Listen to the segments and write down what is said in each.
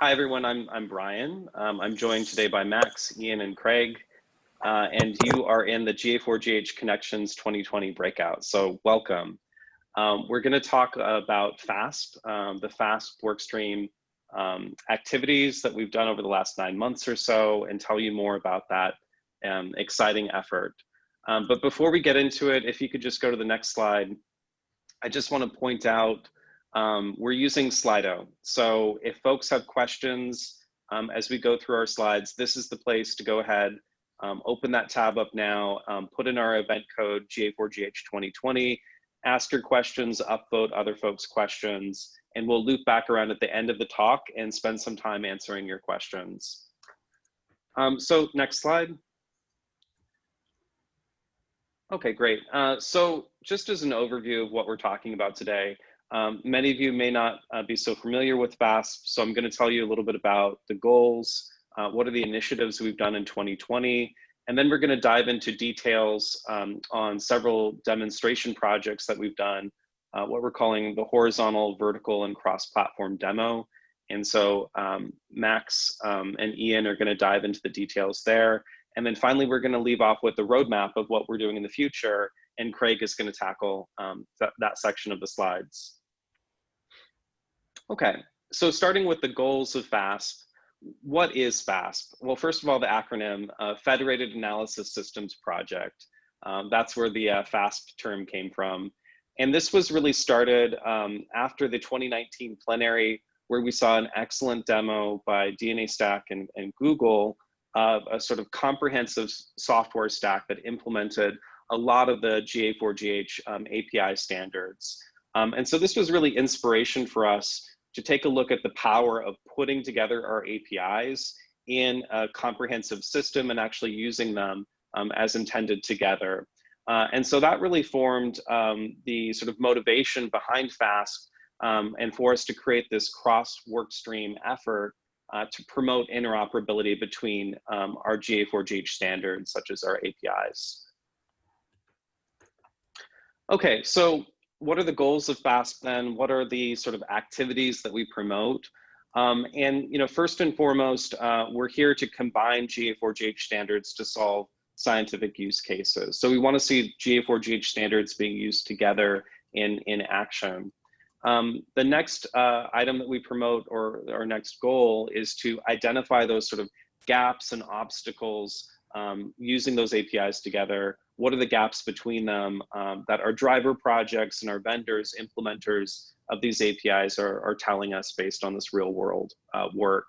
Hi, everyone. I'm Brian. I'm joined today by Max, Ian, and Craig, and you are in the GA4GH Connections 2020 Breakout. So welcome. We're going to talk about FASP, the FASP workstream activities that we've done over the last 9 months or so, and tell you more about that exciting effort. But before we get into it, if you could just go to the next slide, I just want to point out we're using Slido. So if folks have questions as we go through our slides, this is the place to go ahead, open that tab up now, put in our event code GA4GH 2020, ask your questions, upvote other folks' questions, and we'll loop back around at the end of the talk and spend some time answering your questions. So next slide. Okay, great. So just as an overview of what we're talking about today, many of you may not be so familiar with FASP, so I'm going to tell you a little bit about the goals, what are the initiatives we've done in 2020, and then we're going to dive into details on several demonstration projects that we've done, what we're calling the horizontal, vertical, and cross-platform demo. And so Max and Ian are going to dive into the details there. And then finally, we're going to leave off with the roadmap of what we're doing in the future, and Craig is going to tackle that section of the slides. Okay, so starting with the goals of FASP, what is FASP? Well, first of all, the acronym, Federated Analysis Systems Project. That's where the FASP term came from. And this was really started after the 2019 Plenary, where we saw an excellent demo by DNA Stack and Google, a sort of comprehensive software stack that implemented a lot of the GA4GH API standards. And so this was really inspiration for us to take a look at the power of putting together our APIs in a comprehensive system and actually using them as intended together. And so that really formed the sort of motivation behind FASP and for us to create this cross workstream effort to promote interoperability between our GA4GH standards, such as our APIs. Okay, so what are the goals of FASP then? What are the sort of activities that we promote? And first and foremost, we're here to combine GA4GH standards to solve scientific use cases. So we want to see GA4GH standards being used together in action. The next item that we promote, or our next goal, is to identify those sort of gaps and obstacles using those APIs together. What are the gaps between them that our driver projects and our vendors, implementers of these APIs are telling us based on this real world work?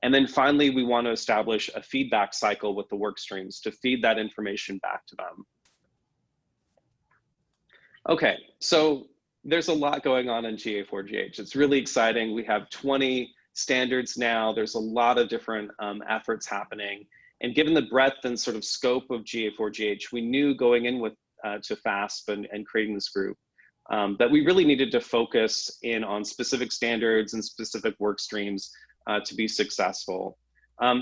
And then finally, we want to establish a feedback cycle with the work streams to feed that information back to them. Okay, so there's a lot going on in GA4GH. It's really exciting. We have 20 standards now. There's a lot of different efforts happening. And given the breadth and sort of scope of GA4GH, we knew going in with to FASP and creating this group that we really needed to focus in on specific standards and specific work streams to be successful.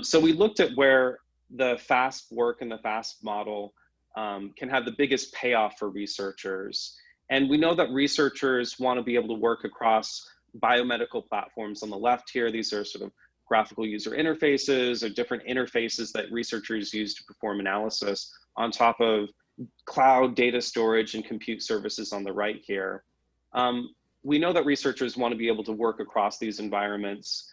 So we looked at where the FASP work and the FASP model can have the biggest payoff for researchers. And we know that researchers want to be able to work across biomedical platforms on the left here. These are sort of graphical user interfaces or different interfaces that researchers use to perform analysis on top of cloud data storage and compute services on the right here. We know that researchers want to be able to work across these environments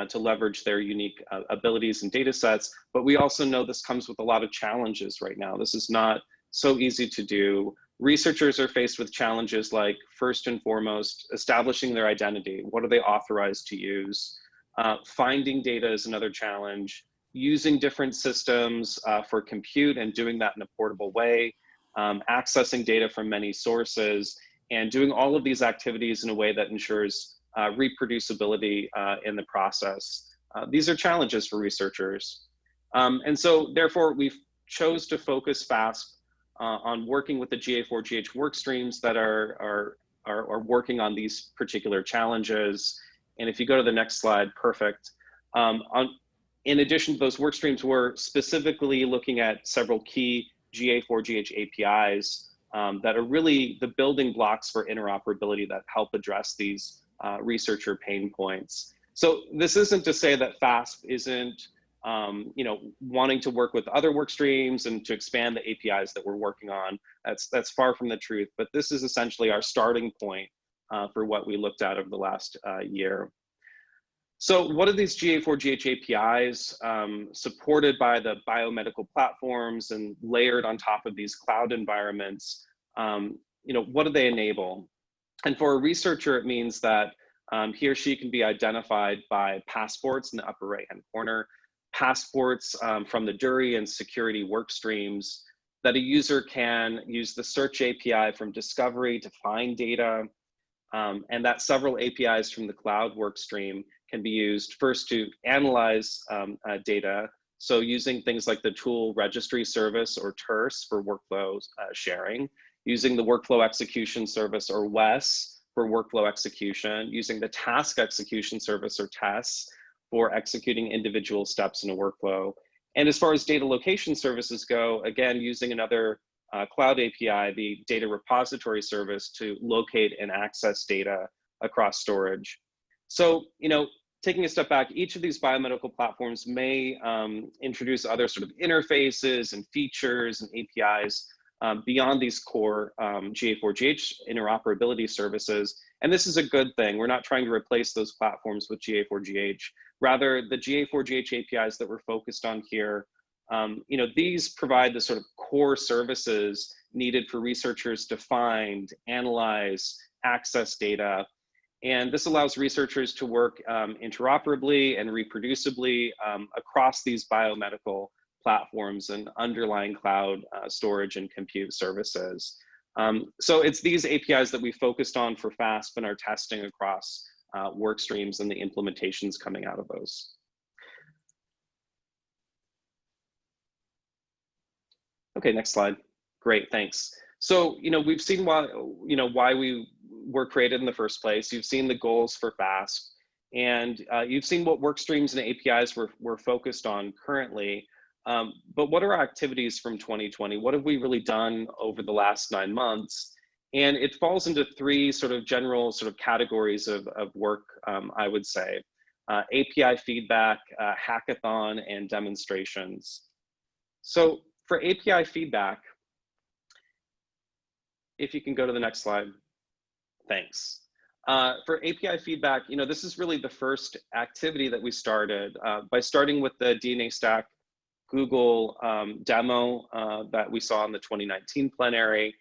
to leverage their unique abilities and data sets, but we also know this comes with a lot of challenges right now. This is not so easy to do. Researchers are faced with challenges like, first and foremost, establishing their identity. What are they authorized to use? Finding data is another challenge. Using different systems for compute and doing that in a portable way. Accessing data from many sources, and doing all of these activities in a way that ensures reproducibility in the process. These are challenges for researchers. And so therefore, we chose to focus FASP on working with the GA4GH work streams that are working on these particular challenges. And if you go to the next slide, perfect. In addition to those work streams, we're specifically looking at several key GA4GH APIs that are really the building blocks for interoperability that help address these researcher pain points. So this isn't to say that FASP isn't wanting to work with other work streams and to expand the APIs that we're working on. That's far from the truth, but this is essentially our starting point for what we looked at over the last year. So what are these GA4GH APIs supported by the biomedical platforms and layered on top of these cloud environments? What do they enable? And for a researcher, it means that he or she can be identified by passports in the upper right-hand corner, passports from the jury and security work streams, that a user can use the search API from discovery to find data, and that several APIs from the cloud work stream can be used first to analyze data. So using things like the tool registry service or TERS for workflow sharing, using the workflow execution service or WES for workflow execution, using the task execution service or TESS for executing individual steps in a workflow. And as far as data location services go, again, using another cloud API, the data repository service to locate and access data across storage. So, taking a step back, each of these biomedical platforms may introduce other sort of interfaces and features and APIs beyond these core GA4GH interoperability services. And this is a good thing. We're not trying to replace those platforms with GA4GH. Rather, the GA4GH APIs that we're focused on here, these provide the sort of core services needed for researchers to find, analyze, access data. And this allows researchers to work interoperably and reproducibly across these biomedical platforms and underlying cloud storage and compute services. So it's these APIs that we focused on for FASP and our testing across work streams and the implementations coming out of those. Okay, next slide. Great, thanks. So, we've seen why we were created in the first place. You've seen the goals for FASP, and you've seen what work streams and APIs we're focused on currently. But what are our activities from 2020? What have we really done over the last 9 months? And it falls into three sort of general sort of categories of work, I would say. API feedback, hackathon, and demonstrations. So for API feedback, if you can go to the next slide, thanks. For API feedback, this is really the first activity that we started by starting with the DNA Stack Google demo that we saw in the 2019 plenary.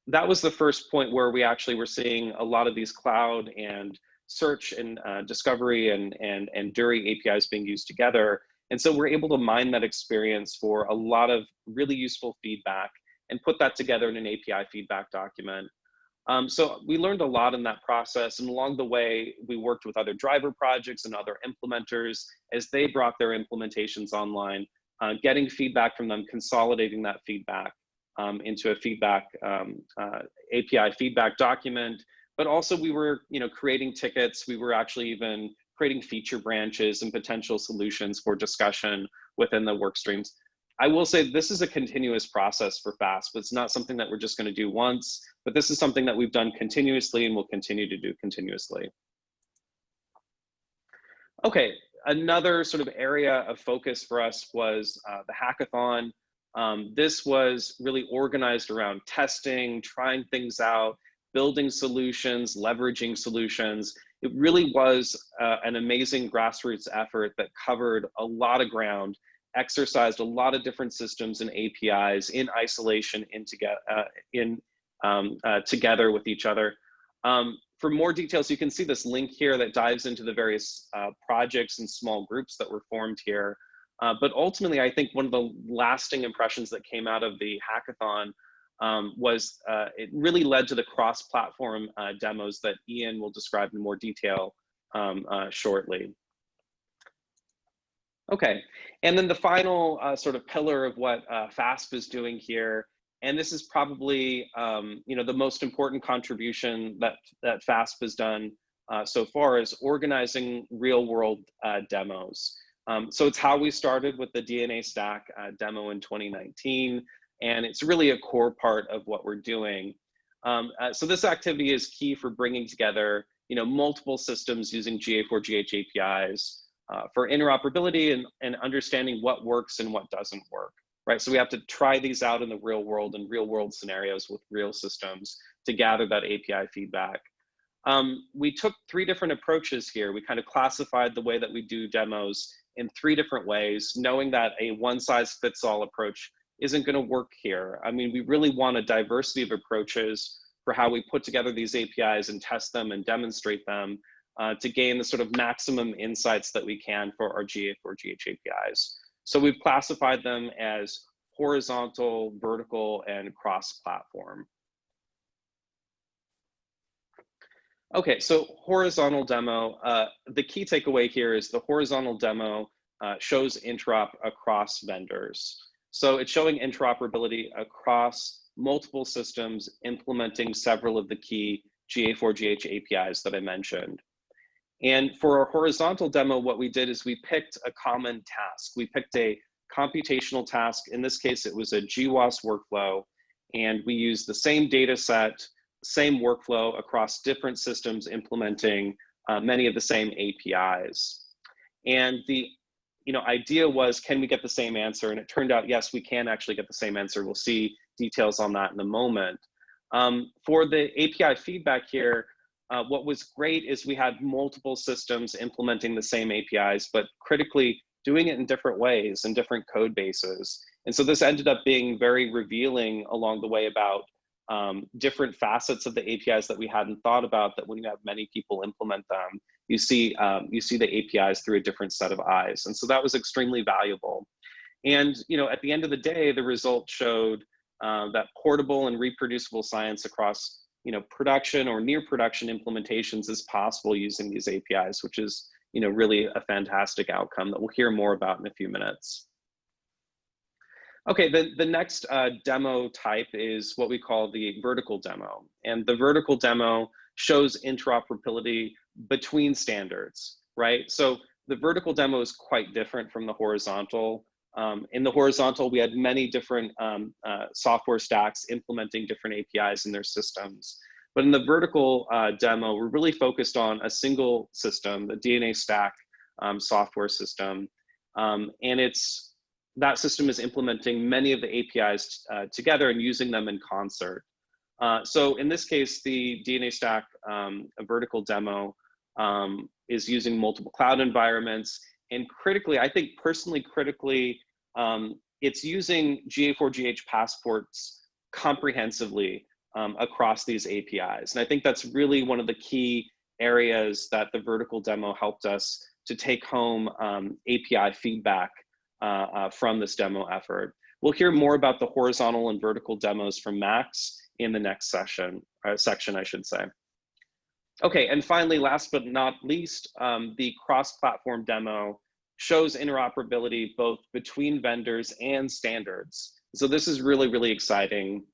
That was the first point where we actually were seeing a lot of these cloud and search and discovery and jury APIs being used together. And so we're able to mine that experience for a lot of really useful feedback and put that together in an API feedback document. So we learned a lot in that process, and along the way, we worked with other driver projects and other implementers as they brought their implementations online, getting feedback from them, consolidating that feedback into a feedback API feedback document. But also we were creating tickets. We were actually even creating feature branches and potential solutions for discussion within the work streams. I will say this is a continuous process for FASP. It's not something that we're just going to do once, but this is something that we've done continuously and will continue to do continuously. Okay, another sort of area of focus for us was the hackathon. This was really organized around testing, trying things out, building solutions, leveraging solutions. It really was an amazing grassroots effort that covered a lot of ground, exercised a lot of different systems and APIs in isolation, together with each other. For more details, you can see this link here that dives into the various projects and small groups that were formed here. But ultimately, I think one of the lasting impressions that came out of the hackathon was it really led to the cross-platform demos that Ian will describe in more detail shortly. Okay, and then the final sort of pillar of what FASP is doing here, and this is probably the most important contribution that FASP has done so far, is organizing real-world demos. So it's how we started with the DNA Stack demo in 2019, and it's really a core part of what we're doing. So this activity is key for bringing together multiple systems using GA4GH APIs for interoperability and understanding what works and what doesn't work, right? So we have to try these out in the real world and real world scenarios with real systems to gather that API feedback. We took 3 different approaches here. We kind of classified the way that we do demos in 3 different ways, knowing that a one-size-fits-all approach isn't going to work here. I mean, we really want a diversity of approaches for how we put together these APIs and test them and demonstrate them to gain the sort of maximum insights that we can for our GA4GH APIs. So we've classified them as horizontal, vertical, and cross-platform. Okay, so horizontal demo, the key takeaway here is the horizontal demo shows interop across vendors. So it's showing interoperability across multiple systems implementing several of the key GA4GH APIs that I mentioned. And for our horizontal demo, what we did is we picked a common task. We picked a computational task. In this case, it was a GWAS workflow, and we used the same data set, same workflow across different systems implementing many of the same APIs. And the idea was, can we get the same answer? And it turned out, yes, we can actually get the same answer. We'll see details on that in a moment. For the API feedback here, what was great is we had multiple systems implementing the same APIs, but critically doing it in different ways and different code bases. And so this ended up being very revealing along the way about different facets of the APIs that we hadn't thought about, that when you have many people implement them, you see the APIs through a different set of eyes. And so that was extremely valuable. And at the end of the day, the result showed that portable and reproducible science across production or near production implementations is possible using these APIs, which is really a fantastic outcome that we'll hear more about in a few minutes. Okay, the next demo type is what we call the vertical demo. And the vertical demo shows interoperability between standards, right? So the vertical demo is quite different from the horizontal. In the horizontal, we had many different software stacks implementing different APIs in their systems. But in the vertical demo, we're really focused on a single system, the DNA stack software system. And that system is implementing many of the APIs together and using them in concert. So in this case, the DNA stack vertical demo is using multiple cloud environments. And critically, I think personally critically, it's using GA4GH passports comprehensively across these APIs. And I think that's really one of the key areas that the vertical demo helped us to take home API feedback from this demo effort. We'll hear more about the horizontal and vertical demos from Max in the next section, I should say. Okay, and finally, last but not least, the cross-platform demo shows interoperability both between vendors and standards. So this is really, really exciting.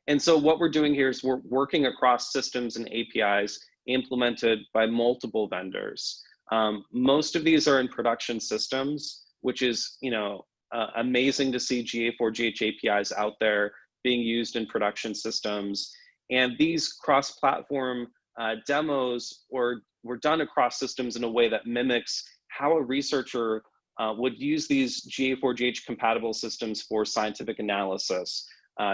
And so what we're doing here is we're working across systems and APIs implemented by multiple vendors. Most of these are in production systems, which is amazing to see GA4GH APIs out there being used in production systems. And these cross-platform demos were done across systems in a way that mimics how a researcher would use these GA4GH compatible systems for scientific analysis,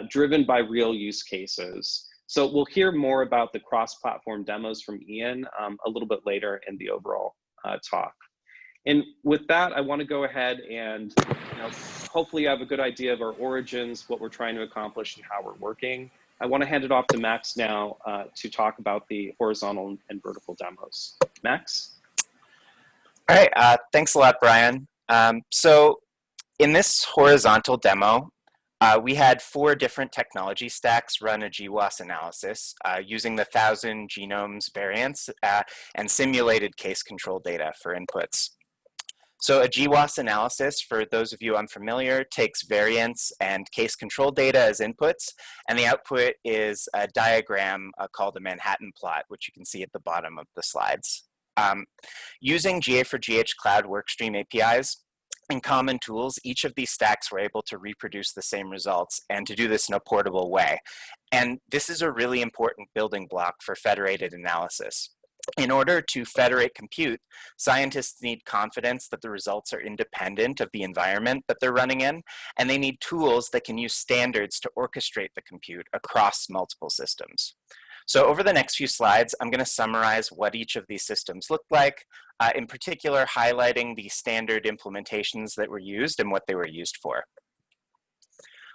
driven by real use cases. So we'll hear more about the cross-platform demos from Ian a little bit later in the overall talk. And with that, I want to go ahead and hopefully you have a good idea of our origins, what we're trying to accomplish, and how we're working. I want to hand it off to Max now to talk about the horizontal and vertical demos. Max? All right, thanks a lot, Brian. So in this horizontal demo, we had 4 different technology stacks run a GWAS analysis using the 1,000 genomes variants and simulated case control data for inputs. So a GWAS analysis, for those of you unfamiliar, takes variants and case control data as inputs, and the output is a diagram called a Manhattan plot, which you can see at the bottom of the slides. Using GA4GH Cloud Workstream APIs and common tools, each of these stacks were able to reproduce the same results and to do this in a portable way. And this is a really important building block for federated analysis. In order to federate compute, scientists need confidence that the results are independent of the environment that they're running in, and they need tools that can use standards to orchestrate the compute across multiple systems. So over the next few slides, I'm going to summarize what each of these systems look like, in particular highlighting the standard implementations that were used and what they were used for.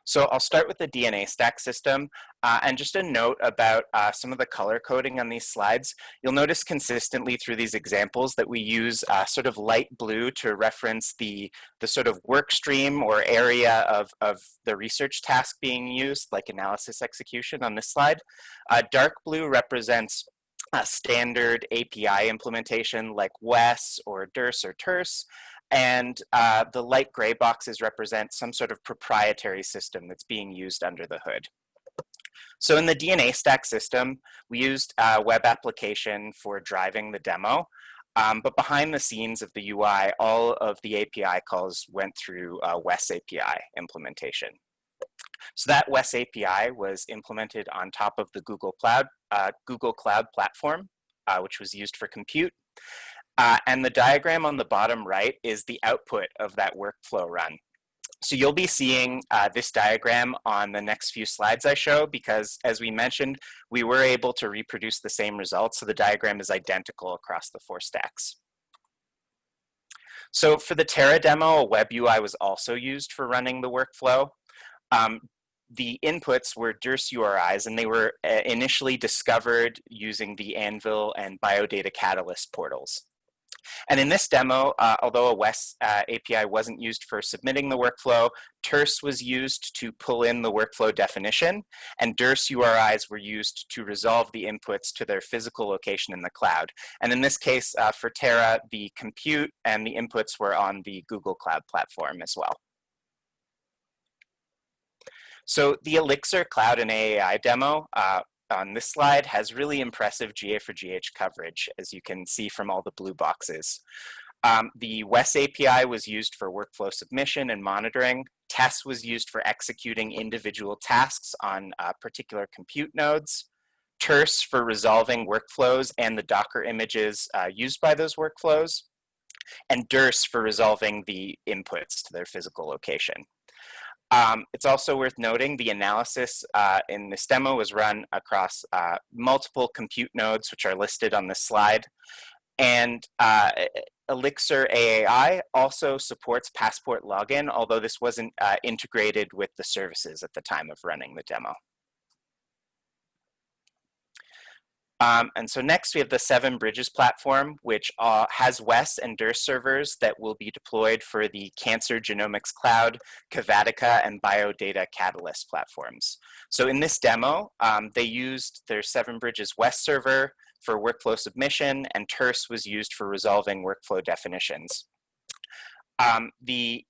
So I'll start with the DNA stack system, and just a note about some of the color coding on these slides. You'll notice consistently through these examples that we use sort of light blue to reference the sort of work stream or area of the research task being used, like analysis execution on this slide. Dark blue represents a standard API implementation like WES or DIRS or TERS. And the light gray boxes represent some sort of proprietary system that's being used under the hood. So in the DNA stack system, we used a web application for driving the demo. But behind the scenes of the UI, all of the API calls went through WES API implementation. So that WES API was implemented on top of the Google Cloud platform, which was used for compute. And the diagram on the bottom right is the output of that workflow run. So you'll be seeing this diagram on the next few slides I show, because as we mentioned, we were able to reproduce the same results. So the diagram is identical across the 4 stacks. So for the Terra demo, a web UI was also used for running the workflow. The inputs were DIRS URIs, and they were initially discovered using the Anvil and Biodata Catalyst portals. And in this demo, although a WES API wasn't used for submitting the workflow, TERS was used to pull in the workflow definition, and DIRS URIs were used to resolve the inputs to their physical location in the cloud. And in this case, for Terra, the compute and the inputs were on the Google Cloud platform as well. So the Elixir Cloud and AAI demo on this slide has really impressive GA4GH coverage, as you can see from all the blue boxes. The WES API was used for workflow submission and monitoring. TESS was used for executing individual tasks on particular compute nodes. TERS for resolving workflows and the Docker images used by those workflows. And DIRS for resolving the inputs to their physical location. It's also worth noting the analysis in this demo was run across multiple compute nodes, which are listed on this slide. And Elixir AAI also supports Passport login, although this wasn't integrated with the services at the time of running the demo. And so next we have the 7 Bridges platform, which has WES and DIRS servers that will be deployed for the Cancer Genomics Cloud, Cavatica, and Biodata Catalyst platforms. So in this demo, they used their 7 Bridges WES server for workflow submission, and TERS was used for resolving workflow definitions. The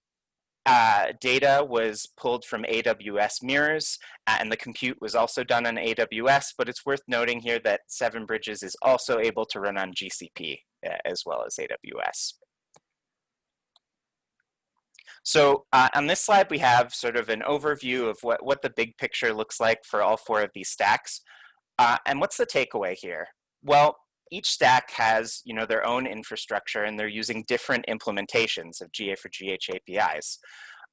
data was pulled from AWS mirrors, and the compute was also done on AWS, but it's worth noting here that 7 Bridges is also able to run on GCP as well as AWS. So on this slide, we have sort of an overview of what the big picture looks like for all 4 of these stacks. And what's the takeaway here? Well, each stack has, their own infrastructure, and they're using different implementations of GA4GH APIs.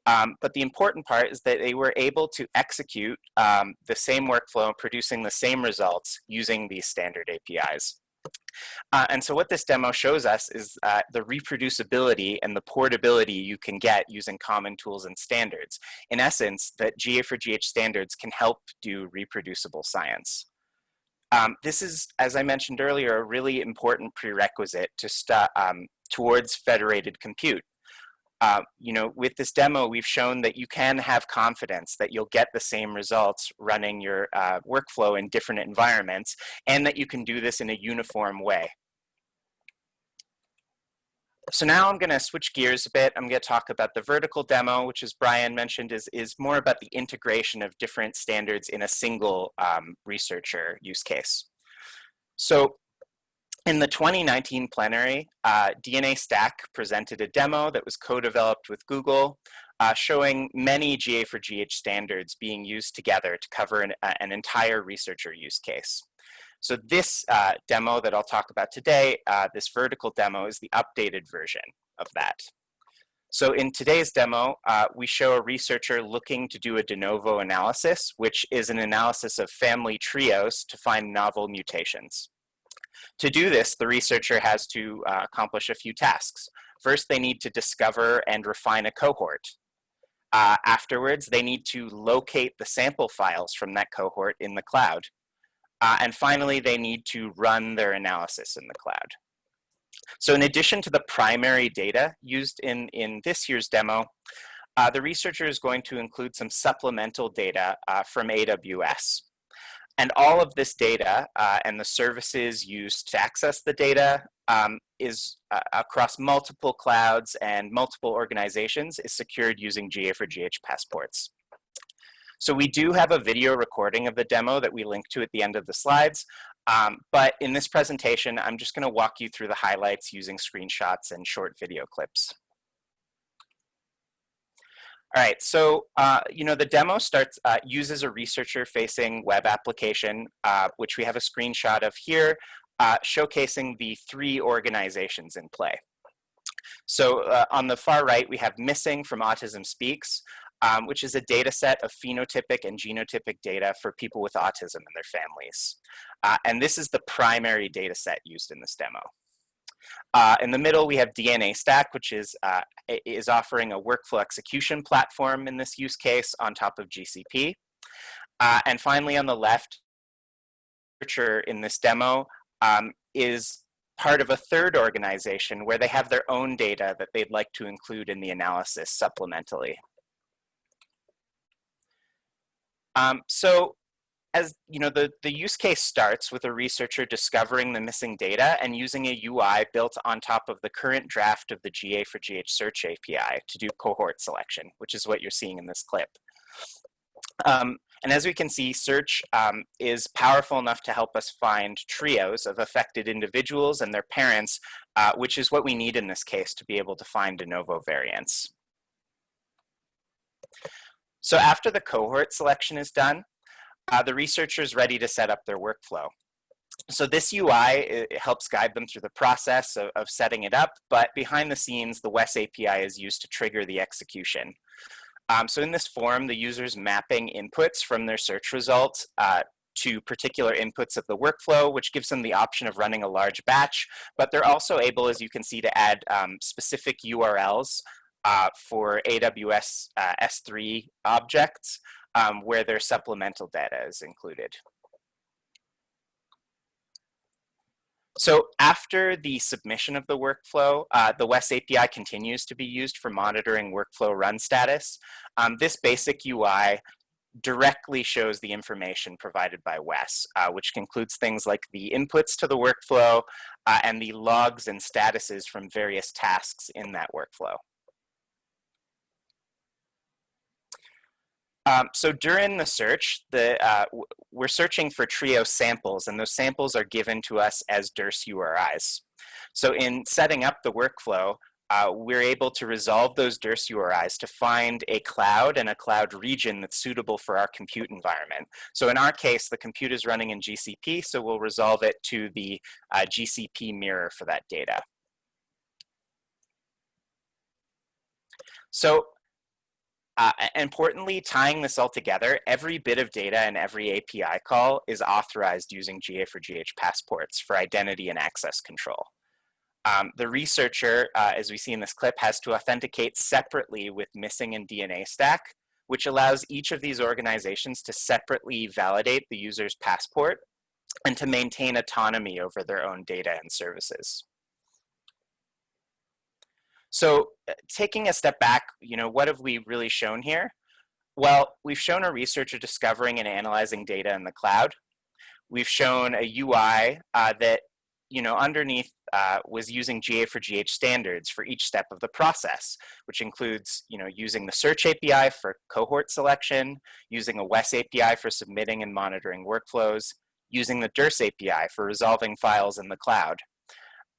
But the important part is that they were able to execute the same workflow, producing the same results using these standard APIs. And so what this demo shows us is the reproducibility and the portability you can get using common tools and standards. In essence, that GA4GH standards can help do reproducible science. This is, as I mentioned earlier, a really important prerequisite to towards federated compute. With this demo, we've shown that you can have confidence that you'll get the same results running your workflow in different environments, and that you can do this in a uniform way. So now I'm going to switch gears a bit. I'm going to talk about the vertical demo, which, as Brian mentioned, is more about the integration of different standards in a single researcher use case. So in the 2019 Plenary, DNA Stack presented a demo that was co-developed with Google, showing many GA4GH standards being used together to cover an entire researcher use case. So this demo that I'll talk about today, this vertical demo, is the updated version of that. So in today's demo, we show a researcher looking to do a de novo analysis, which is an analysis of family trios to find novel mutations. To do this, the researcher has to accomplish a few tasks. First, they need to discover and refine a cohort. Afterwards, they need to locate the sample files from that cohort in the cloud. And finally, they need to run their analysis in the cloud. So in addition to the primary data used in this year's demo, the researcher is going to include some supplemental data from AWS. And all of this data and the services used to access the data is across multiple clouds and multiple organizations is secured using GA4GH passports. So we do have a video recording of the demo that we link to at the end of the slides. But in this presentation, I'm just going to walk you through the highlights using screenshots and short video clips. All right, so the demo uses a researcher-facing web application, which we have a screenshot of here, showcasing the 3 organizations in play. So on the far right, we have Missing from Autism Speaks, which is a data set of phenotypic and genotypic data for people with autism and their families. And this is the primary data set used in this demo. In the middle, we have DNA Stack, which is offering a workflow execution platform in this use case on top of GCP. And finally, on the left, researcher in this demo is part of a 3rd organization where they have their own data that they'd like to include in the analysis supplementally. So as you know, the use case starts with a researcher discovering the missing data and using a UI built on top of the current draft of the GA4GH search API to do cohort selection, which is what you're seeing in this clip. And as we can see, search is powerful enough to help us find trios of affected individuals and their parents, which is what we need in this case to be able to find de novo variants. So after the cohort selection is done, the researcher is ready to set up their workflow. So this UI helps guide them through the process of setting it up, but behind the scenes, the WES API is used to trigger the execution. So in this form, the user's mapping inputs from their search results to particular inputs of the workflow, which gives them the option of running a large batch, but they're also able, as you can see, to add specific URLs for AWS S3 objects where their supplemental data is included. So after the submission of the workflow, the WES API continues to be used for monitoring workflow run status. This basic UI directly shows the information provided by WES, which includes things like the inputs to the workflow and the logs and statuses from various tasks in that workflow. So during the search, we're searching for trio samples, and those samples are given to us as DIRS URIs. So in setting up the workflow, we're able to resolve those DIRS URIs to find a cloud and a cloud region that's suitable for our compute environment. So in our case, the compute is running in GCP, so we'll resolve it to the GCP mirror for that data. So importantly, tying this all together, every bit of data and every API call is authorized using GA4GH passports for identity and access control. The researcher, as we see in this clip, has to authenticate separately with Missing and DNA Stack, which allows each of these organizations to separately validate the user's passport and to maintain autonomy over their own data and services. So taking a step back, what have we really shown here? Well, we've shown a researcher discovering and analyzing data in the cloud. We've shown a UI that, underneath was using GA4GH standards for each step of the process, which includes, using the search API for cohort selection, using a WES API for submitting and monitoring workflows, using the DIRS API for resolving files in the cloud.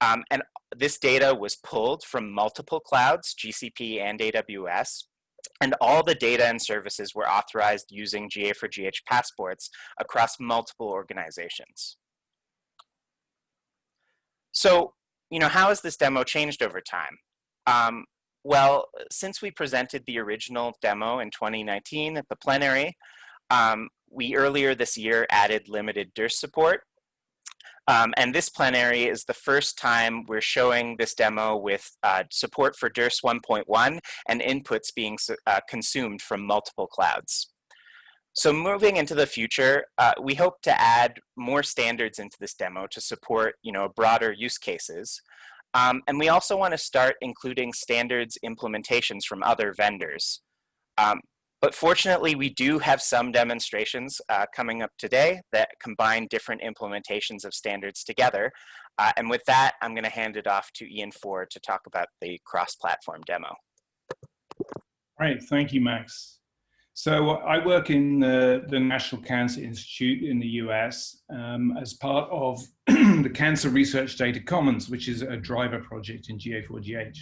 And this data was pulled from multiple clouds, GCP and AWS, and all the data and services were authorized using GA4GH passports across multiple organizations. So, how has this demo changed over time? Well, since we presented the original demo in 2019 at the Plenary, we earlier this year added limited DIRS support. And this Plenary is the first time we're showing this demo with support for DIRS 1.1 and inputs being consumed from multiple clouds. So moving into the future, we hope to add more standards into this demo to support, broader use cases. And we also want to start including standards implementations from other vendors. But fortunately, we do have some demonstrations coming up today that combine different implementations of standards together. And with that, I'm going to hand it off to Ian Ford to talk about the cross-platform demo. Great, thank you, Max. So I work in the National Cancer Institute in the US as part of the Cancer Research Data Commons, which is a driver project in GA4GH.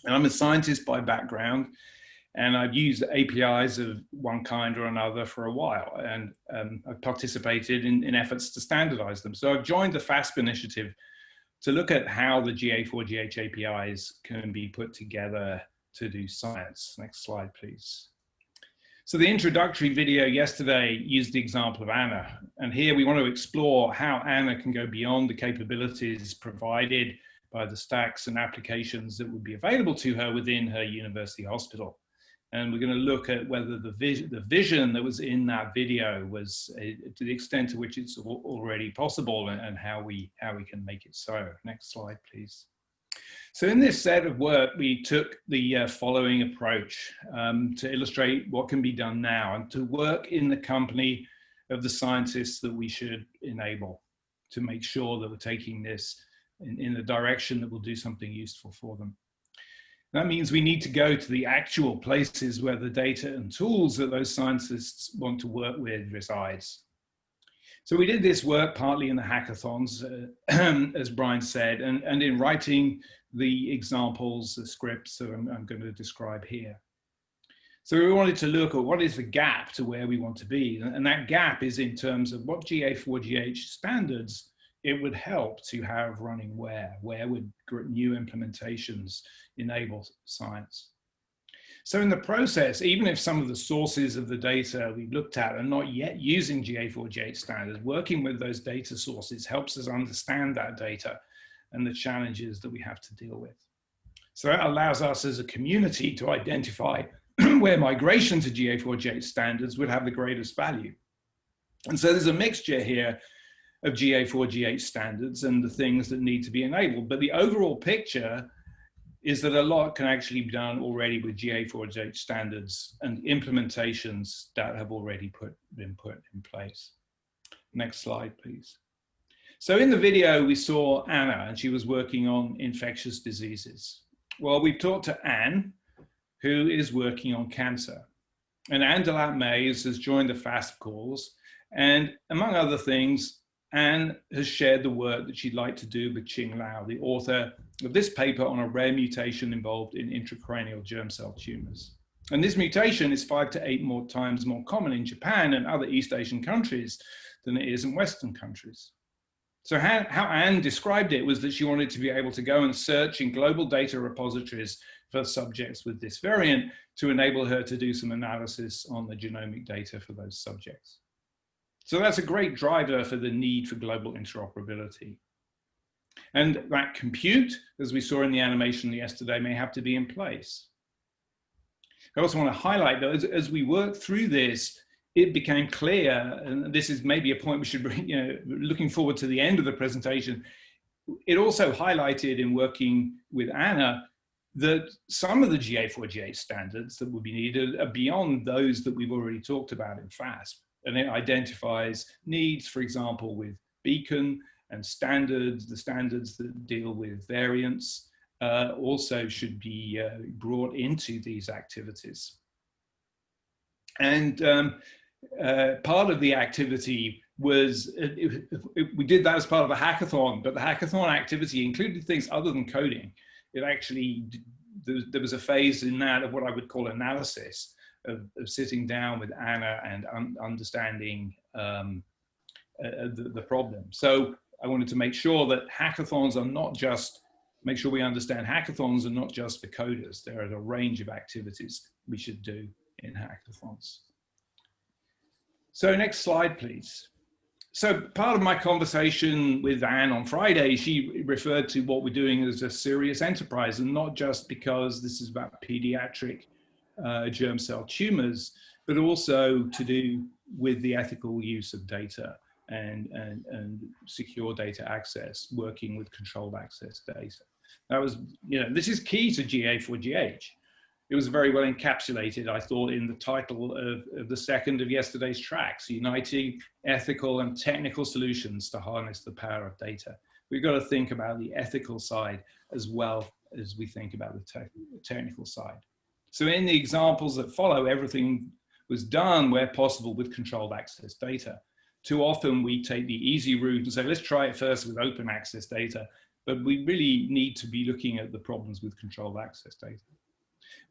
And I'm a scientist by background, and I've used APIs of one kind or another for a while, and I've participated in efforts to standardize them. So I've joined the FASP initiative to look at how the GA4GH APIs can be put together to do science. Next slide, please. So the introductory video yesterday used the example of Anna, and here we want to explore how Anna can go beyond the capabilities provided by the stacks and applications that would be available to her within her university hospital. And we're going to look at whether the vision that was in that video was to the extent to which it's already possible, and how we can make it so. Next slide, please. So in this set of work, we took the following approach to illustrate what can be done now and to work in the company of the scientists that we should enable to make sure that we're taking this in the direction that will do something useful for them. That means we need to go to the actual places where the data and tools that those scientists want to work with resides. So we did this work partly in the hackathons, as Brian said, and in writing the examples, the scripts that I'm going to describe here. So we wanted to look at what is the gap to where we want to be. And that gap is in terms of what GA4GH standards it would help to have running where would new implementations enable science. So in the process, even if some of the sources of the data we looked at are not yet using GA4GH standards, working with those data sources helps us understand that data and the challenges that we have to deal with. So that allows us as a community to identify where migration to GA4GH standards would have the greatest value. And so there's a mixture here of GA4GH standards and the things that need to be enabled. But the overall picture is that a lot can actually be done already with GA4GH standards and implementations that have already been put in place. Next slide, please. So in the video, we saw Anna, and she was working on infectious diseases. Well, we've talked to Anne, who is working on cancer. And Anne Delat-Mays has joined the FASP calls. And among other things, Anne has shared the work that she'd like to do with Qing Lao, the author of this paper on a rare mutation involved in intracranial germ cell tumors. And this mutation is 5 to 8 times more common in Japan and other East Asian countries than it is in Western countries. So how Anne described it was that she wanted to be able to go and search in global data repositories for subjects with this variant to enable her to do some analysis on the genomic data for those subjects. So that's a great driver for the need for global interoperability. And that compute, as we saw in the animation yesterday, may have to be in place. I also want to highlight, though, as we work through this, it became clear, and this is maybe a point we should bring, looking forward to the end of the presentation, it also highlighted in working with Anna that some of the GA4GH standards that would be needed are beyond those that we've already talked about in FASP. And it identifies needs, for example, with beacon and standards, the standards that deal with variants also should be brought into these activities. And part of the activity was, we did that as part of a hackathon, but the hackathon activity included things other than coding. It actually, there was a phase in that of what I would call analysis, of sitting down with Anna and understanding the problem. So I wanted to make sure that hackathons are not just, make sure we understand hackathons are not just for coders. There are a range of activities we should do in hackathons. So next slide, please. So part of my conversation with Anne on Friday, she referred to what we're doing as a serious enterprise, and not just because this is about pediatric germ cell tumors, but also to do with the ethical use of data and secure data access, working with controlled access data. That was, this is key to GA4GH. It was very well encapsulated, I thought, in the title of the second of yesterday's tracks, Uniting Ethical and Technical Solutions to Harness the Power of Data. We've got to think about the ethical side as well as we think about the technical side. So in the examples that follow, everything was done where possible with controlled access data. Too often we take the easy route and say, let's try it first with open access data, but we really need to be looking at the problems with controlled access data.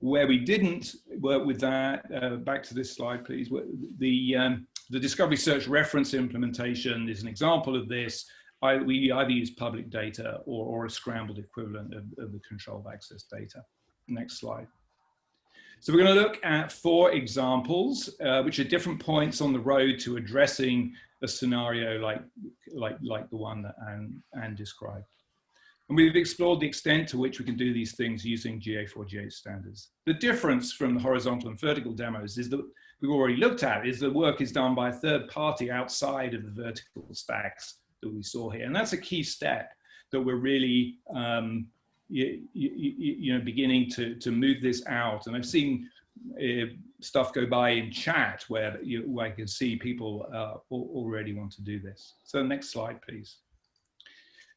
Where we didn't work with that, back to this slide, please. The Discovery Search Reference implementation is an example of this. We either use public data or a scrambled equivalent of the controlled access data. Next slide. So we're going to look at 4 examples, which are different points on the road to addressing a scenario like the one that Anne described. And we've explored the extent to which we can do these things using GA4GH standards. The difference from the horizontal and vertical demos is that we've already looked at is the work is done by a third party outside of the vertical stacks that we saw here. And that's a key step that we're really beginning to move this out. And I've seen stuff go by in chat where I can see people already want to do this. So next slide, please.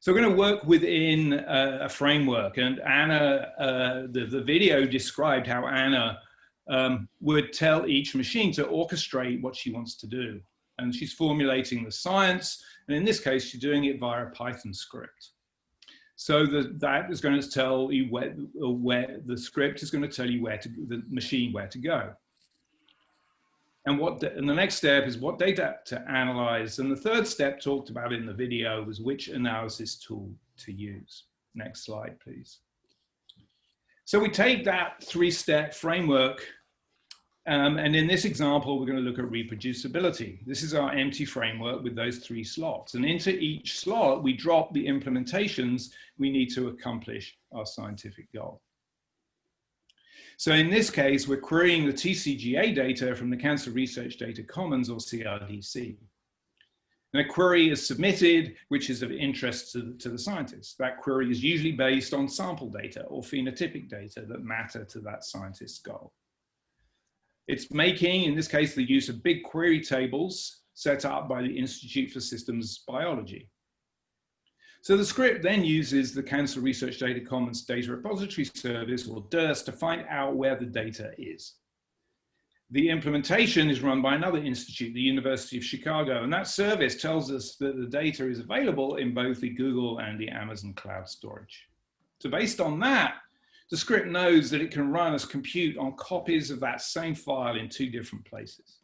So we're going to work within a framework, and Anna, the video described how Anna would tell each machine to orchestrate what she wants to do. And she's formulating the science, and in this case, she's doing it via a Python script. So that is going to tell you where the script is going to tell you the machine where to go. And the next step is what data to analyze. And the third step talked about in the video was which analysis tool to use. Next slide, please. So we take that 3-step framework, and in this example, we're going to look at reproducibility. This is our empty framework with those 3 slots. And into each slot, we drop the implementations we need to accomplish our scientific goal. So in this case, we're querying the TCGA data from the Cancer Research Data Commons, or CRDC. And a query is submitted, which is of interest to the scientists. That query is usually based on sample data or phenotypic data that matter to that scientist's goal. It's making, in this case, the use of big query tables set up by the Institute for Systems Biology. So the script then uses the Cancer Research Data Commons Data Repository Service, or DRS, to find out where the data is. The implementation is run by another institute, the University of Chicago, and that service tells us that the data is available in both the Google and the Amazon cloud storage. So based on that, the script knows that it can run as compute on copies of that same file in 2 different places.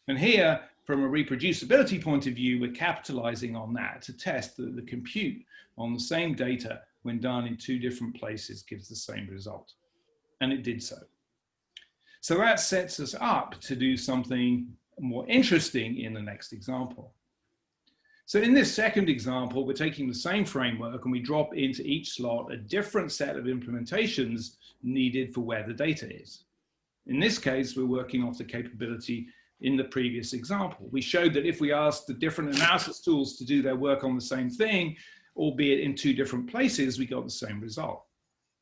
And here, from a reproducibility point of view, we're capitalizing on that to test that the compute on the same data when done in 2 different places gives the same result. And it did so. So that sets us up to do something more interesting in the next example. So in this second example, we're taking the same framework and we drop into each slot a different set of implementations needed for where the data is. In this case, we're working off the capability in the previous example. We showed that if we asked the different analysis tools to do their work on the same thing, albeit in 2 different places, we got the same result.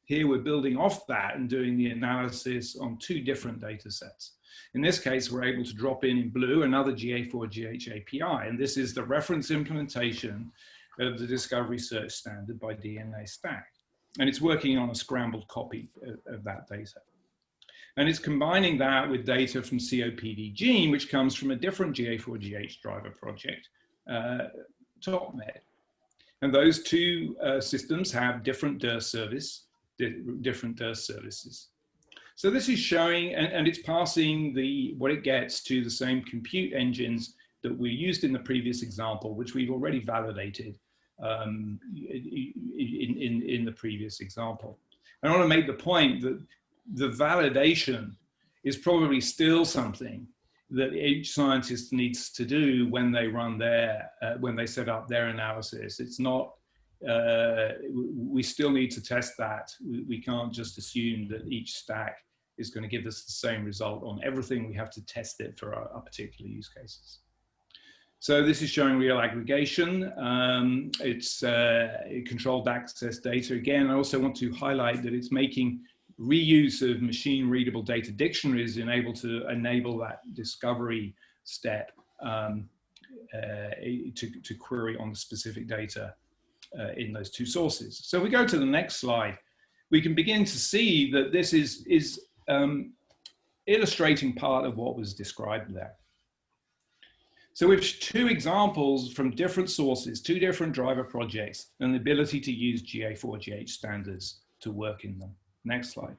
Here we're building off that and doing the analysis on 2 different data sets. In this case, we're able to drop in blue another GA4GH API, and this is the reference implementation of the Discovery Search standard by DNA Stack. And it's working on a scrambled copy of that data. And it's combining that with data from COPD gene, which comes from a different GA4GH driver project, TopMed. And those 2 systems have different DRS services. So this is showing, and it's passing what it gets to the same compute engines that we used in the previous example, which we've already validated in the previous example. I want to make the point that the validation is probably still something that each scientist needs to do when they run their, when they set up their analysis. It's not, we still need to test that. We can't just assume that each stack is going to give us the same result on everything. We have to test it for our particular use cases. So this is showing real aggregation. It's controlled access data. Again, I also want to highlight that it's making reuse of machine readable data dictionaries to enable that discovery step to query on the specific data in those two sources. So we go to the next slide. We can begin to see that this is illustrating part of what was described there. So we have two examples from different sources, two different driver projects, and the ability to use GA4GH standards to work in them. Next slide.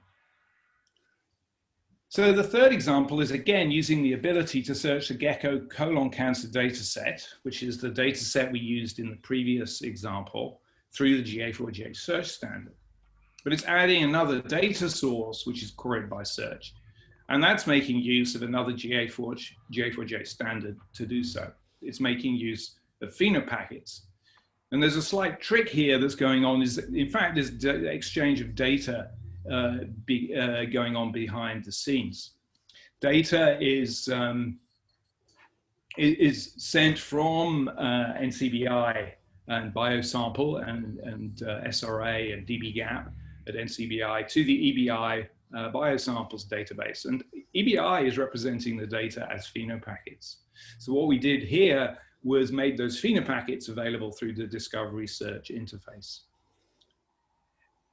So the third example is again using the ability to search the gecko colon cancer dataset, which is the dataset we used in the previous example, through the GA4GH search standard. But it's adding another data source, which is queried by search. And that's making use of another GA4GH standard to do so. It's making use of phenopackets. And there's a slight trick here that's going on, is that in fact there's exchange of data going on behind the scenes. Data is sent from NCBI and Biosample and SRA and dbGaP at NCBI to the EBI Biosamples database. And EBI is representing the data as phenopackets. So what we did here was made those phenopackets available through the discovery search interface.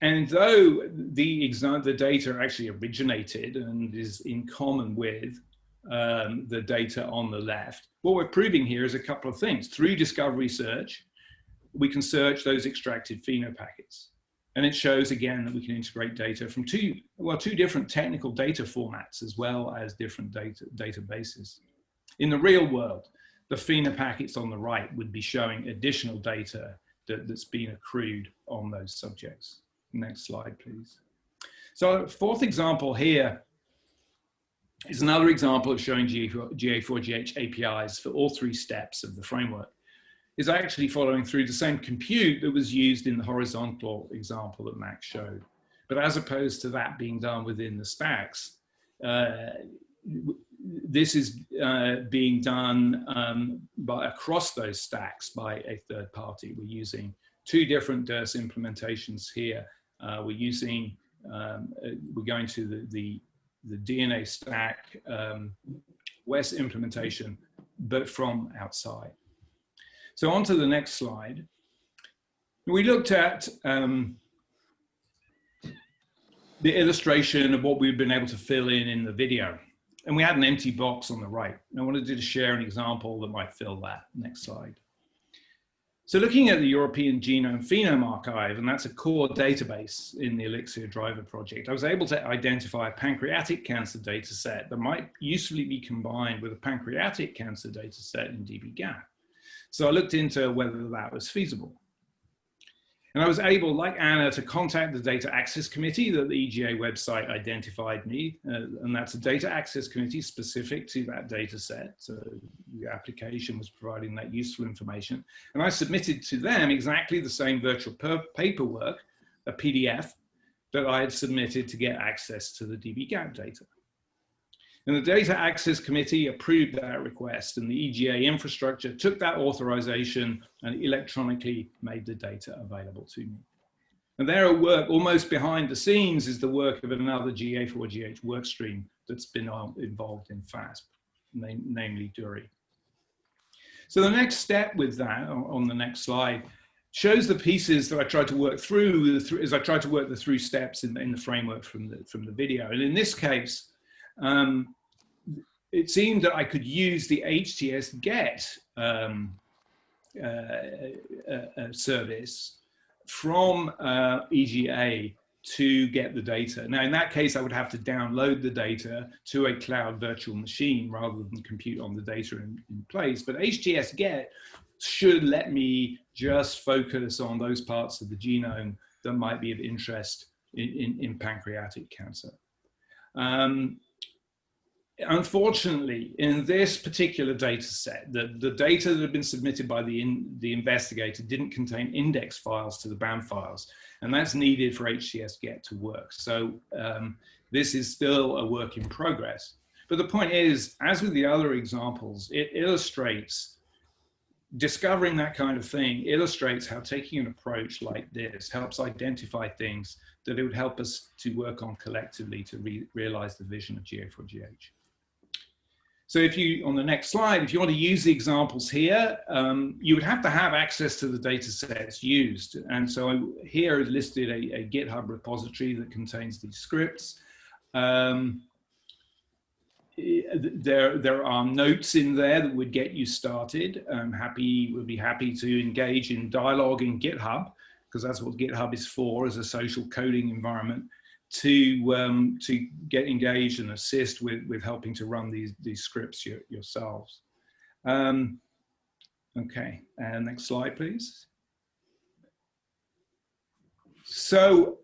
And though the data actually originated and is in common with the data on the left, what we're proving here is a couple of things. Through discovery search, we can search those extracted phenopackets. And it shows again that we can integrate data from two different technical data formats as well as different databases. In the real world, the phenopackets on the right would be showing additional data that's been accrued on those subjects. Next slide, please. So fourth example here is another example of showing GA4GH APIs for all three steps of the framework. Is actually following through the same compute that was used in the horizontal example that Max showed. But as opposed to that being done within the stacks, this is being done across those stacks by a third party. We're using two different DERS implementations here. We're going to the DNA stack WES implementation, but from outside. So on to the next slide. We looked at the illustration of what we've been able to fill in the video. And we had an empty box on the right. And I wanted to share an example that might fill that. Next slide. So looking at the European Genome Phenome Archive, and that's a core database in the Elixir driver project, I was able to identify a pancreatic cancer data set that might usefully be combined with a pancreatic cancer data set in dbGaP. So I looked into whether that was feasible. And I was able, like Anna, to contact the Data Access Committee that the EGA website identified me. And that's a data access committee specific to that data set. So the application was providing that useful information. And I submitted to them exactly the same virtual paperwork, a PDF, that I had submitted to get access to the dbGaP data. And the Data Access Committee approved that request, and the EGA infrastructure took that authorization and electronically made the data available to me. And their work, almost behind the scenes, is the work of another GA4GH workstream that's been involved in FASP, namely Dury. So the next step with that, on the next slide, shows the pieces that I tried to work through as I tried to work the through steps in the framework from the video. And in this case, it seemed that I could use the HTS-GET service from EGA to get the data. Now, in that case, I would have to download the data to a cloud virtual machine rather than compute on the data in place. But HTS-GET should let me just focus on those parts of the genome that might be of interest in pancreatic cancer. Unfortunately, in this particular data set, the data that had been submitted by the investigator didn't contain index files to the BAM files, and that's needed for HCSGET to work. So this is still a work in progress. But the point is, as with the other examples, it illustrates, discovering that kind of thing illustrates how taking an approach like this helps identify things that it would help us to work on collectively to realize the vision of GA4GH. So if you, on the next slide, if you want to use the examples here, you would have to have access to the data sets used. And so here is listed a GitHub repository that contains these scripts. There are notes in there that would get you started. Would be happy to engage in dialogue in GitHub, because that's what GitHub is for, as a social coding environment, to get engaged and assist with helping to run these scripts yourselves. Okay, and next slide, please. So,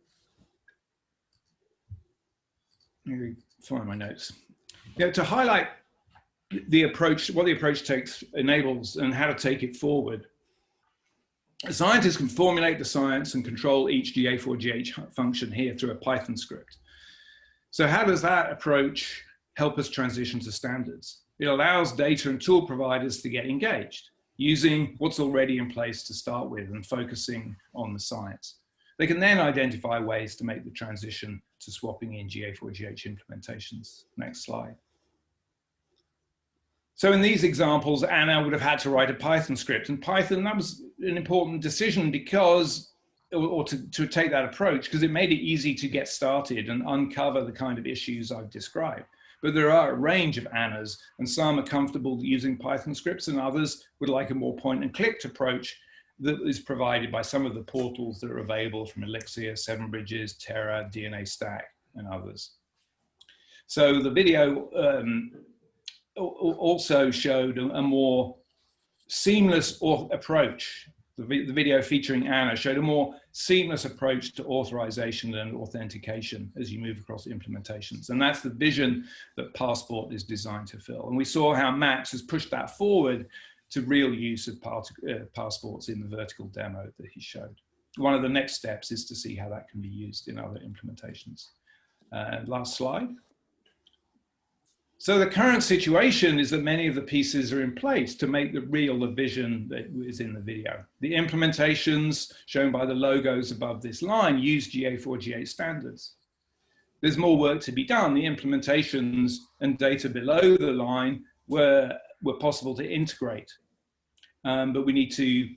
let me find my notes. Yeah, to highlight the approach, what the approach enables and how to take it forward. Scientists can formulate the science and control each GA4GH function here through a Python script. So how does that approach help us transition to standards? It allows data and tool providers to get engaged, using what's already in place to start with and focusing on the science. They can then identify ways to make the transition to swapping in GA4GH implementations. Next slide. So in these examples, Anna would have had to write a Python script, and Python, that was an important decision because, or to take that approach, because it made it easy to get started and uncover the kind of issues I've described. But there are a range of Annas, and some are comfortable using Python scripts, and others would like a more point and click approach that is provided by some of the portals that are available from Elixir, Seven Bridges, Terra, DNA Stack, and others. So the video also showed a more seamless approach. The video featuring Anna showed a more seamless approach to authorization and authentication as you move across implementations. And that's the vision that Passport is designed to fill. And we saw how Max has pushed that forward to real use of passports in the vertical demo that he showed. One of the next steps is to see how that can be used in other implementations. Last slide. So the current situation is that many of the pieces are in place to make the vision that is in the video. The implementations shown by the logos above this line use GA4GH standards. There's more work to be done. The implementations and data below the line were possible to integrate. But we need to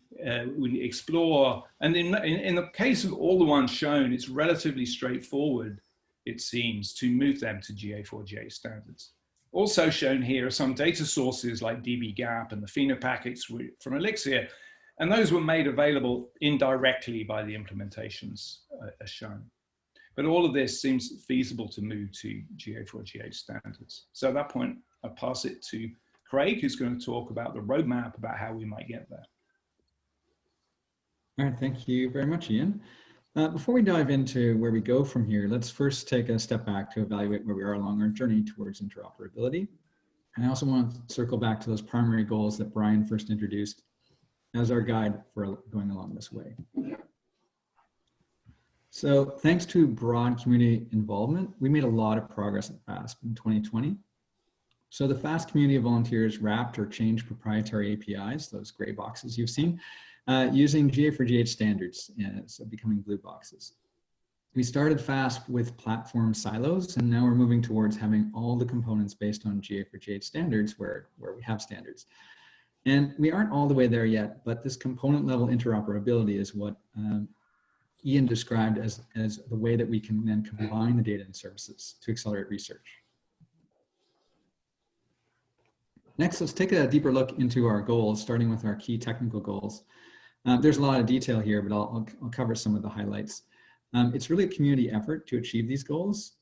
explore. And in the case of all the ones shown, it's relatively straightforward, it seems, to move them to GA4GH standards. Also shown here are some data sources like dbGaP and the phenopackets from Elixir, and those were made available indirectly by the implementations as shown. But all of this seems feasible to move to GA4GH standards. So at that point, I'll pass it to Craig, who's going to talk about the roadmap about how we might get there. All right, thank you very much, Ian. Before we dive into where we go from here, let's first take a step back to evaluate where we are along our journey towards interoperability. And I also want to circle back to those primary goals that Brian first introduced as our guide for going along this way. So thanks to broad community involvement, we made a lot of progress at FASP in 2020. So the FAST community of volunteers wrapped or changed proprietary APIs, those gray boxes you've seen, using GA4GH standards, so becoming blue boxes. We started FASP with platform silos, and now we're moving towards having all the components based on GA4GH standards where we have standards. And we aren't all the way there yet, but this component level interoperability is what Ian described as the way that we can then combine the data and services to accelerate research. Next, let's take a deeper look into our goals, starting with our key technical goals. There's a lot of detail here, but I'll cover some of the highlights. It's really a community effort to achieve these goals,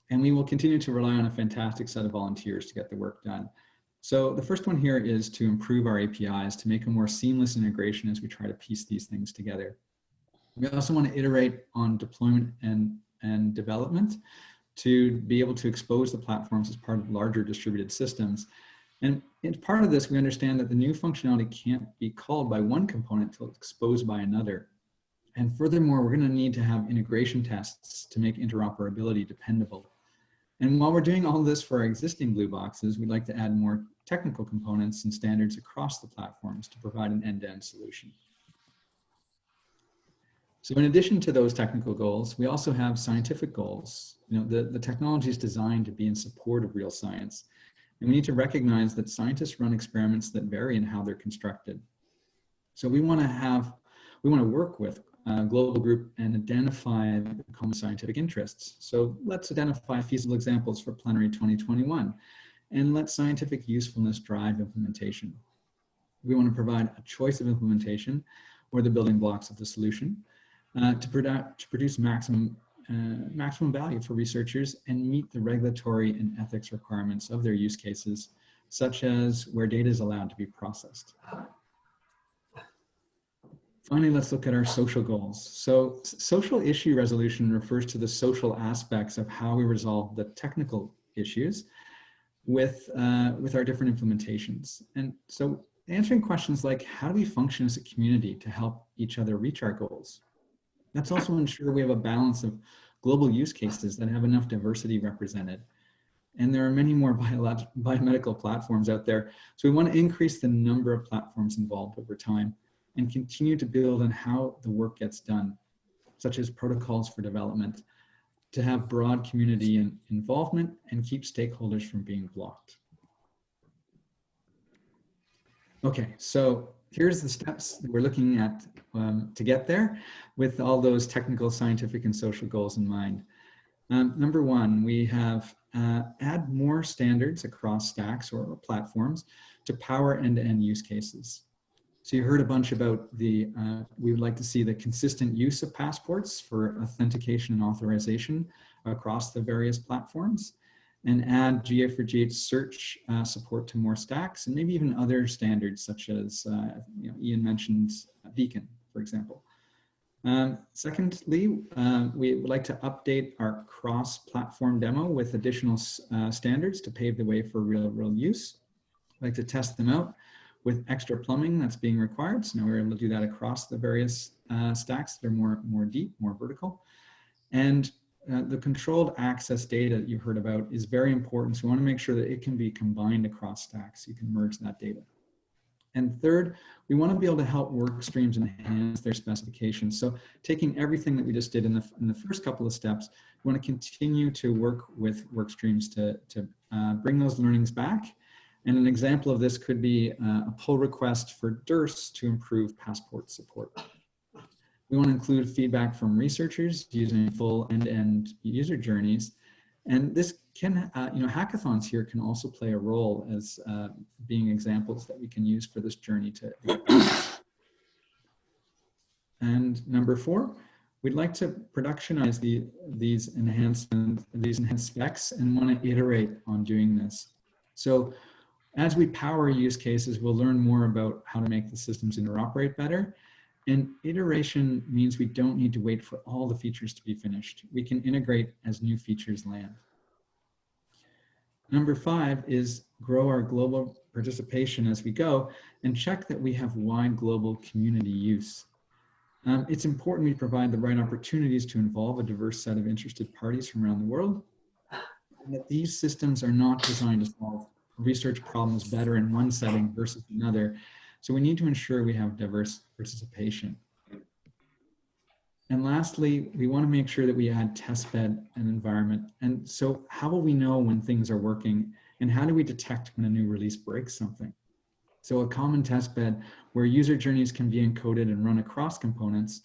and we will continue to rely on a fantastic set of volunteers to get the work done. So the first one here is to improve our APIs to make a more seamless integration as we try to piece these things together. We also want to iterate on deployment and development to be able to expose the platforms as part of larger distributed systems. And as part of this, we understand that the new functionality can't be called by one component until it's exposed by another. And furthermore, we're going to need to have integration tests to make interoperability dependable. And while we're doing all this for our existing blue boxes, we'd like to add more technical components and standards across the platforms to provide an end-to-end solution. So in addition to those technical goals, we also have scientific goals. You know, the technology is designed to be in support of real science. And we need to recognize that scientists run experiments that vary in how they're constructed. So we want to work with a global group and identify the common scientific interests. So let's identify feasible examples for Plenary 2021 and let scientific usefulness drive implementation. We want to provide a choice of implementation or the building blocks of the solution to produce maximum value for researchers and meet the regulatory and ethics requirements of their use cases, such as where data is allowed to be processed. Finally, let's look at our social goals. So social issue resolution refers to the social aspects of how we resolve the technical issues with our different implementations. And so answering questions like, how do we function as a community to help each other reach our goals? Let's also ensure we have a balance of global use cases that have enough diversity represented. And there are many more biomedical platforms out there. So we want to increase the number of platforms involved over time and continue to build on how the work gets done, such as protocols for development, to have broad community involvement and keep stakeholders from being blocked. Okay, so here's the steps that we're looking at to get there with all those technical, scientific, and social goals in mind. Number one, we have add more standards across stacks or platforms to power end-to-end use cases. So you heard a bunch about we would like to see the consistent use of passports for authentication and authorization across the various platforms, and add GA4GH search support to more stacks, and maybe even other standards such as, Ian mentioned Beacon, for example. Secondly, we would like to update our cross-platform demo with additional standards to pave the way for real-world use. We'd like to test them out with extra plumbing that's being required. So now we're able to do that across the various stacks that are more deep, more vertical. And the controlled access data that you heard about is very important. So we want to make sure that it can be combined across stacks. So you can merge that data. And third, we want to be able to help work streams enhance their specifications. So taking everything that we just did in the first couple of steps, we want to continue to work with work streams to bring those learnings back. And an example of this could be a pull request for DERS to improve passport support. We want to include feedback from researchers using full end-to-end user journeys. And this can, hackathons here can also play a role as being examples that we can use for this journey to get back. And number four, we'd like to productionize these enhanced specs and want to iterate on doing this. So as we power use cases, we'll learn more about how to make the systems interoperate better. And iteration means we don't need to wait for all the features to be finished. We can integrate as new features land. Number five is grow our global participation as we go and check that we have wide global community use. It's important we provide the right opportunities to involve a diverse set of interested parties from around the world, and that these systems are not designed to solve research problems better in one setting versus another. So we need to ensure we have diverse participation. And lastly, we want to make sure that we add testbed and environment. And so how will we know when things are working, and how do we detect when a new release breaks something? So a common testbed where user journeys can be encoded and run across components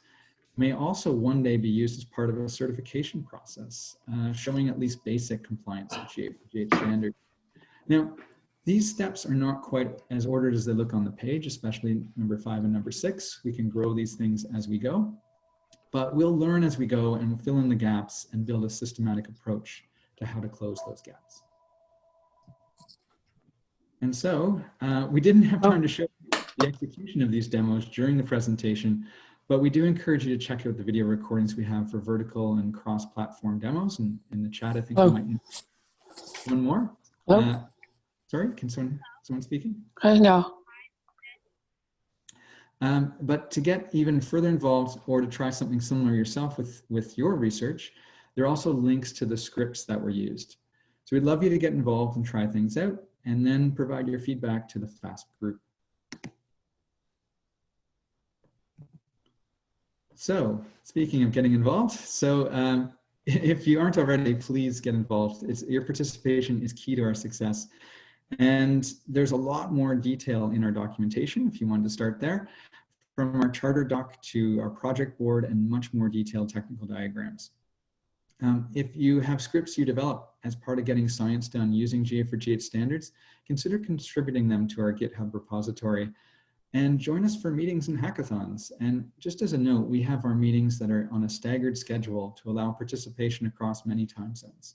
may also one day be used as part of a certification process, showing at least basic compliance with GA4GH standards. Now, these steps are not quite as ordered as they look on the page, especially number 5 and number 6. We can grow these things as we go, but we'll learn as we go and we'll fill in the gaps and build a systematic approach to how to close those gaps. And so we didn't have time to show the execution of these demos during the presentation, but we do encourage you to check out the video recordings we have for vertical and cross-platform demos. And in the chat, I think we might need one more. Sorry, can someone speaking? No. But to get even further involved or to try something similar yourself with your research, there are also links to the scripts that were used. So we'd love you to get involved and try things out, and then provide your feedback to the FASP group. So speaking of getting involved, so if you aren't already, please get involved. Your participation is key to our success. And there's a lot more detail in our documentation if you wanted to start there, from our charter doc to our project board and much more detailed technical diagrams. If you have scripts you develop as part of getting science done using GA4GH standards, consider contributing them to our Github repository and join us for meetings and hackathons. And just as a note, we have our meetings that are on a staggered schedule to allow participation across many time zones.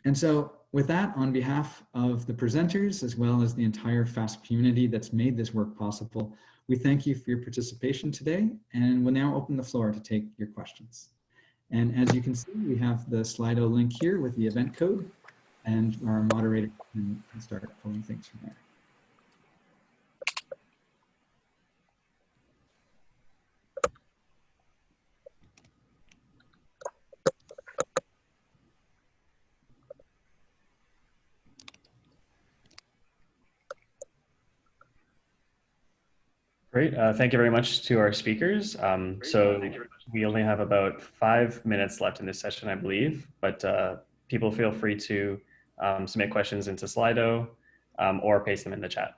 And so with that, on behalf of the presenters, as well as the entire FASP community that's made this work possible, we thank you for your participation today, and we'll now open the floor to take your questions. And as you can see, we have the Slido link here with the event code, and our moderator can start pulling things from there. Great. Thank you very much to our speakers. So we only have about 5 minutes left in this session, I believe, but people feel free to submit questions into Slido or paste them in the chat.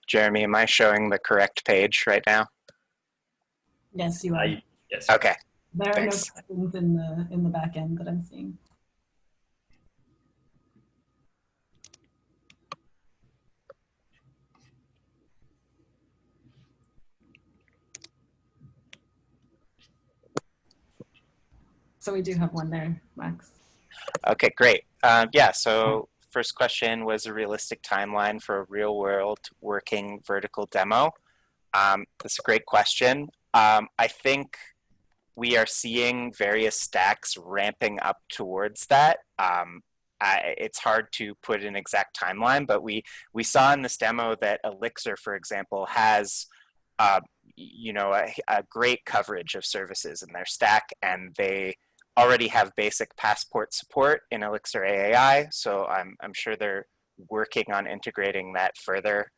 Jeremy, am I showing the correct page right now? Yes, you are. Yes. Okay. There are Thanks. no questions in the back end that I'm seeing. So we do have one there, Max. Okay, great. Yeah, so first question was a realistic timeline for a real world working vertical demo. That's a great question. I think we are seeing various stacks ramping up towards that. It's hard to put an exact timeline, but we saw in this demo that Elixir, for example, has you know, a great coverage of services in their stack, and they already have basic passport support in Elixir AAI, so I'm sure they're working on integrating that further.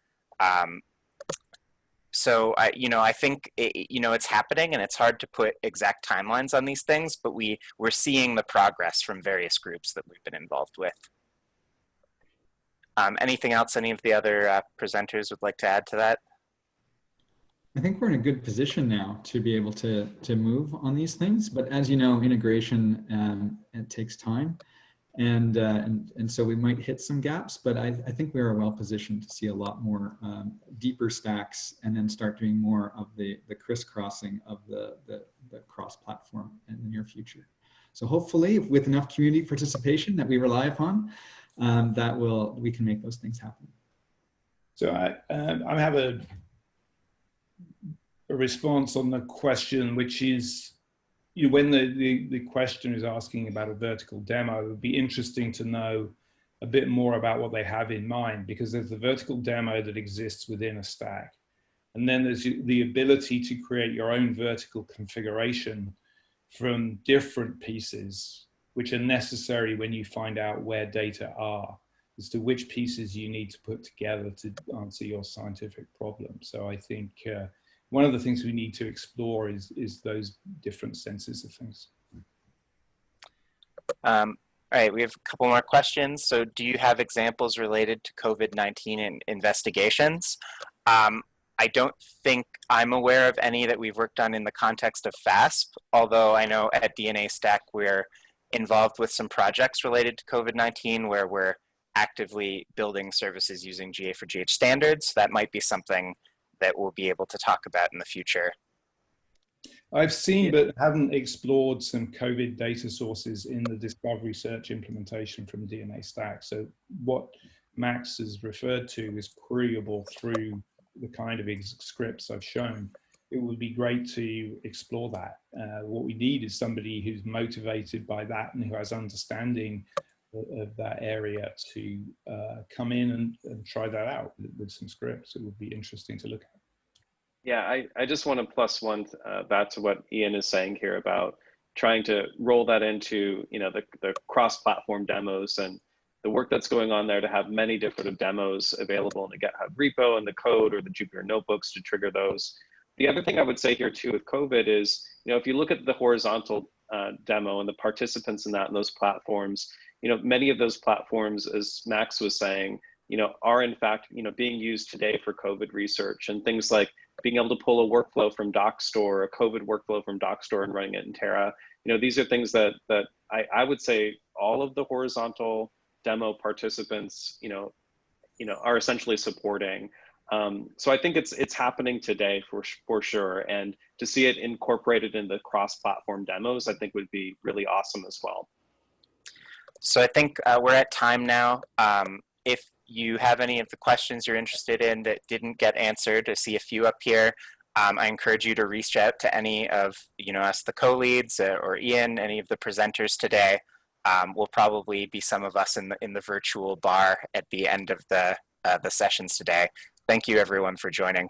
So you know, I think you know, it's happening, and it's hard to put exact timelines on these things, but we're seeing the progress from various groups that we've been involved with. Anything else any of the other presenters would like to add to that? I think we're in a good position now to be able to move on these things, but as you know, integration it takes time, and so we might hit some gaps, but I think we are well positioned to see a lot more deeper stacks, and then start doing more of the crisscrossing of the cross-platform in the near future. So hopefully, with enough community participation that we rely upon, we can make those things happen. So I have a response on the question, which is, when the question is asking about a vertical demo, it would be interesting to know a bit more about what they have in mind, because there's the vertical demo that exists within a stack. And then there's the ability to create your own vertical configuration from different pieces, which are necessary when you find out where data are, as to which pieces you need to put together to answer your scientific problem. So I think one of the things we need to explore is those different senses of things. All right, we have a couple more questions. So do you have examples related to COVID-19 investigations? I don't think I'm aware of any that we've worked on in the context of FASP, although I know at DNA Stack we're involved with some projects related to COVID-19 where we're actively building services using GA4GH standards. That might be something that we'll be able to talk about in the future. I've seen but haven't explored some COVID data sources in the discovery search implementation from DNA Stack. So what Max has referred to is queryable through the kind of scripts I've shown. It would be great to explore that. What we need is somebody who's motivated by that and who has understanding of that area to come in and try that out with some scripts. It would be interesting to look at. Yeah, I just want to plus one that to what Ian is saying here about trying to roll that into, you know, the cross-platform demos and the work that's going on there to have many different demos available in the GitHub repo and the code or the Jupyter notebooks to trigger those. The other thing I would say here too with COVID is, you know, if you look at the horizontal demo and the participants in that and those platforms, you know, many of those platforms, as Max was saying, you know, are in fact, you know, being used today for COVID research, and things like being able to pull a workflow from DocStore, a COVID workflow from DocStore and running it in Terra. You know, these are things that I would say all of the horizontal demo participants, you know, are essentially supporting. So I think it's happening today for sure, and to see it incorporated in the cross-platform demos, I think would be really awesome as well. So I think we're at time now. If you have any of the questions you're interested in that didn't get answered, I see a few up here. I encourage you to reach out to any of, you know, us, the co-leads or Ian, any of the presenters today. Will probably be some of us in the virtual bar at the end of the sessions today. Thank you everyone for joining.